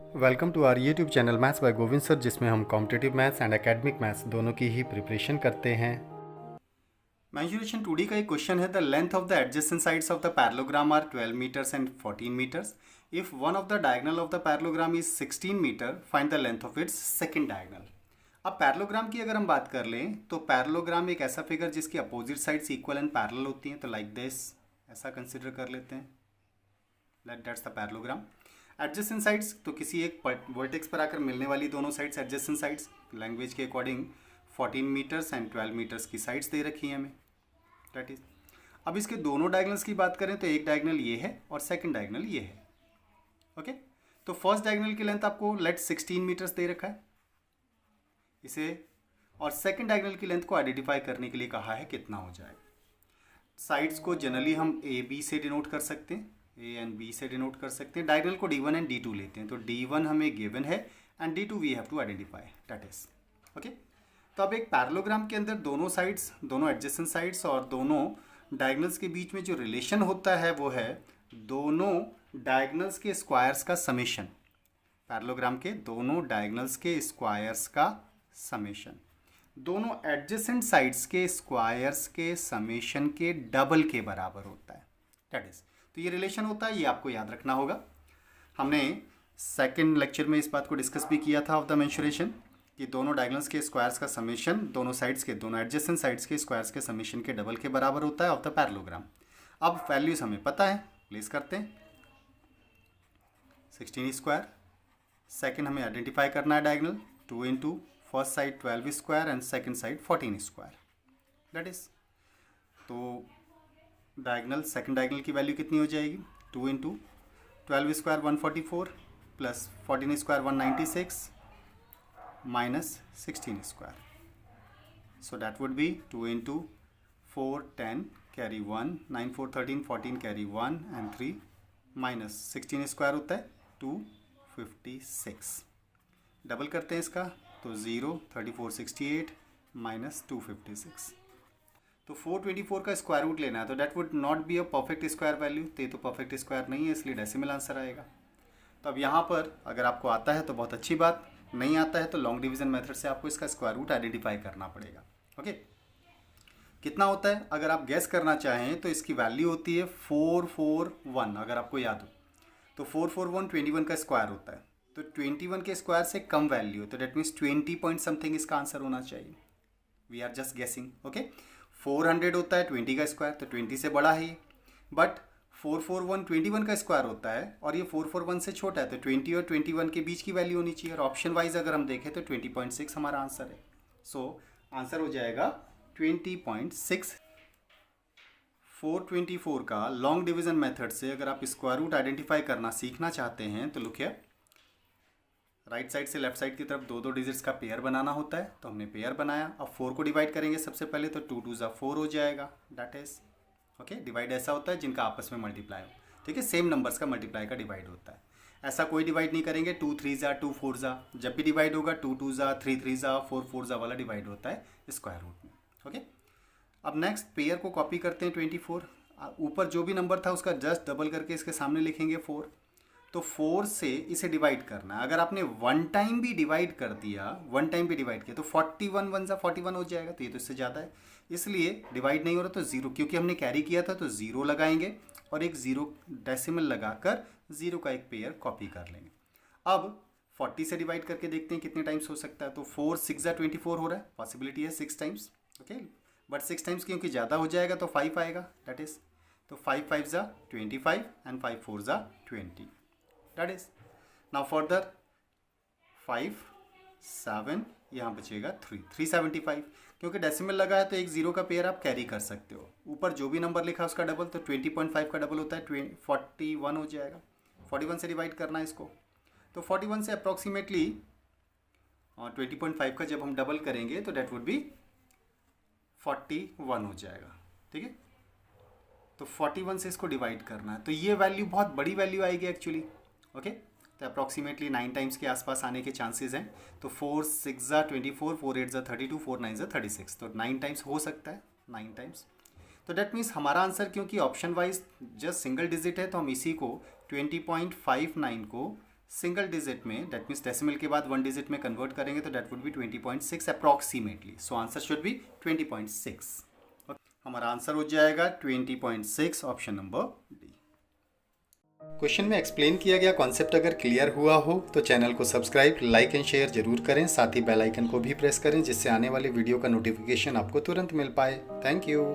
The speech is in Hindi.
Welcome to our YouTube channel maths by Govind sir, जिसमें हम competitive maths and academic maths दोनों की ही प्रिपरेशन करते हैं। मेंसुरेशन 2D का एक क्वेश्चन है, the length of the adjacent sides of the parallelogram are 12 metres and 14 metres. If one of the diagonal of the parallelogram is 16 metre, find the length of its second diagonal. अब पैरेललोग्राम की अगर हम बात कर लें तो पैरेललोग्राम एक ऐसा फिगर जिसकी opposite sides equal and parallel होती हैं, तो लाइक दिस ऐसा कंसिडर कर लेते हैं। That's the parallelogram. Adjacent sides तो किसी एक वर्टेक्स पर आकर मिलने वाली दोनों साइड्स एडजेसेंट साइड्स, लैंग्वेज के अकॉर्डिंग 14 मीटर्स एंड 12 मीटर्स की साइड्स दे रखी हैं हमें, दैट इज। अब इसके दोनों डायगोनल्स की बात करें तो एक डायगोनल ये है और सेकंड डायगोनल ये है, ओके। तो फर्स्ट डायगोनल की लेंथ आपको लेट 16 मीटर्स दे रखा है इसे, और सेकंड डायगोनल की लेंथ को आइडेंटिफाई करने के लिए कहा है कितना हो जाएगा। साइड्स को जनरली हम ए बी से डिनोट कर सकते हैं, ए एंड बी से डिनोट कर सकते हैं। डायगोनल को D1 एंड D2 लेते हैं, तो D1 हमें गिवन है and D2 we have to identify, that is okay. तो अब एक पैरेललोग्राम के अंदर दोनों साइड्स, दोनों एडजेसेंट साइड्स और दोनों डायगोनल्स के बीच में जो रिलेशन होता है वो है दोनों डायगोनल्स के स्क्वायर्स का समेशन। पैरेललोग्राम के दोनों डायगोनल्स के स्क्वायर्स का समेशन दोनों एडजेसेंट साइड्स के स्क्वायर्स के समेशन के डबल के बराबर होता है, दैट इज। तो ये रिलेशन होता है, ये आपको याद रखना होगा। हमने सेकंड लेक्चर में इस बात को डिस्कस भी किया था ऑफ द मेंसुरेशन कि दोनों डायगोनल्स के स्क्वायर्स का समेशन दोनों साइड्स के, दोनों एडजेसेंट साइड्स के स्क्वायर्स के समेशन के डबल के बराबर होता है ऑफ द पैरेललोग्राम। अब वैल्यूज हमें पता है, प्लेस करते हैं। 16 स्क्वायर, सेकेंड हमें आइडेंटिफाई करना है diagonal 2 into first side 12 square and second side 14 square, that is. तो डायगोनल, सेकंड डायगोनल की वैल्यू कितनी हो जाएगी, 2 into 12 square 144 plus 14 square 196 minus 16 square, so that would be 2 into 4 10 carry 1 9 4 13 14 carry 1 and 3 minus 16 square होता है 256। डबल करते हैं इसका तो 0 34 68 माइनस 256। तो 424 का स्क्वायर रूट लेना है, तो that would not be a perfect square value, तो परफेक्ट स्क्वायर नहीं है, इसलिए डेसिमल आंसर आएगा। तो अब यहाँ पर अगर आपको आता है तो बहुत अच्छी बात, नहीं आता है तो लॉन्ग डिवीजन मेथड से आपको इसका स्क्वायर रूट आइडेंटिफाई करना पड़ेगा, ओके। कितना होता है अगर आप गैस करना चाहें तो इसकी वैल्यू होती है 441, अगर आपको याद हो तो 441 21 का स्क्वायर होता है, तो 21 के स्क्वायर से कम वैल्यू है, तो डेट मीन्स 20 पॉइंट समथिंग इसका आंसर होना चाहिए। We are just guessing, okay. 400 होता है 20 का स्क्वायर, तो 20 से बड़ा है ये, बट 441 21 का स्क्वायर होता है और ये 441 से छोटा है, तो 20 और 21 के बीच की वैल्यू होनी चाहिए, और ऑप्शन वाइज अगर हम देखें तो 20.6 हमारा आंसर है। सो आंसर हो जाएगा 20.6। 424 का लॉन्ग डिवीजन मेथड से अगर आप स्क्वायर रूट आइडेंटिफाई करना सीखना चाहते हैं तो लुक हियर, राइट साइड से लेफ्ट साइड की तरफ दो डिजिट्स का पेयर बनाना होता है, तो हमने पेयर बनाया। अब 4 को डिवाइड करेंगे सबसे पहले, तो 2 2 ज़ा 4 हो जाएगा, दैट इज ओके। डिवाइड ऐसा होता है जिनका आपस में मल्टीप्लाई हो, ठीक है, सेम नंबर्स का मल्टीप्लाई का डिवाइड होता है। ऐसा कोई डिवाइड नहीं करेंगे 2 3 ज़ा 2 4 ज़ा, जब भी डिवाइड होगा 2 2 ज़ा 3 3 ज़ा 4 4 ज़ा वाला डिवाइड होता है स्क्वायर रूट में, ओके। अब नेक्स्ट पेयर को कॉपी करते हैं 24, ऊपर जो भी नंबर था उसका जस्ट डबल करके इसके सामने लिखेंगे 4, तो 4 से इसे डिवाइड करना है। अगर आपने वन टाइम भी डिवाइड कर दिया, वन टाइम भी डिवाइड किया तो 41 1 ज़ा 41 हो जाएगा, तो ये तो इससे ज़्यादा है, इसलिए डिवाइड नहीं हो रहा तो 0, क्योंकि हमने कैरी किया था तो 0 लगाएंगे और एक 0 डेसिमल लगाकर 0 का एक पेयर कॉपी कर लेंगे। अब 40 से डिवाइड करके देखते हैं कितने टाइम्स हो सकता है, तो 4 6 ज़ा 24 हो रहा है, पॉसिबिलिटी है 6 टाइम्स, ओके, बट 6 टाइम्स क्योंकि ज़्यादा हो जाएगा तो 5 आएगा, दैट इज़, तो 5 5 ज़ा 25 एंड 5 4 ज़ा 20, दैट इज। नाउ फर्दर 5 7, यहाँ बचेगा 3 375, क्योंकि डेसिमल लगा है तो एक 0 का पेयर आप कैरी कर सकते हो। ऊपर जो भी नंबर लिखा है उसका डबल, तो 20.5 का डबल होता है 41 हो जाएगा। 41 से डिवाइड करना है इसको, तो 41 से अप्रॉक्सीमेटली 20.5 का जब हम डबल करेंगे तो डेट वुड बी 41 हो जाएगा, ठीक है। तो 41 से इसको डिवाइड करना है, तो ये वैल्यू बहुत बड़ी वैल्यू आएगी एक्चुअली, ओके। तो अप्रॉक्सीमेटली 9 टाइम्स के आसपास आने के चांसेस हैं, तो 4 6 ज़ा 24 4 8 ज़ा 32 4 9 ज़ा 36, तो 9 टाइम्स हो सकता है, 9 टाइम्स। तो डेट मीन्स हमारा आंसर, क्योंकि option wise just single digit है, तो हम इसी को 20.59 को सिंगल डिजिट में, दैट मीन्स डेसिमल के बाद 1 डिजिट में कन्वर्ट करेंगे तो that would be 20.6 approximately. So answer should be 20.6. हमारा आंसर हो जाएगा 20.6, ऑप्शन नंबर डी. क्वेश्चन में एक्सप्लेन किया गया कॉन्सेप्ट अगर क्लियर हुआ हो तो चैनल को सब्सक्राइब, लाइक एंड शेयर जरूर करें. साथ ही बेल आइकन को भी प्रेस करें जिससे आने वाली वीडियो का नोटिफिकेशन आपको तुरंत मिल पाए. Thank you.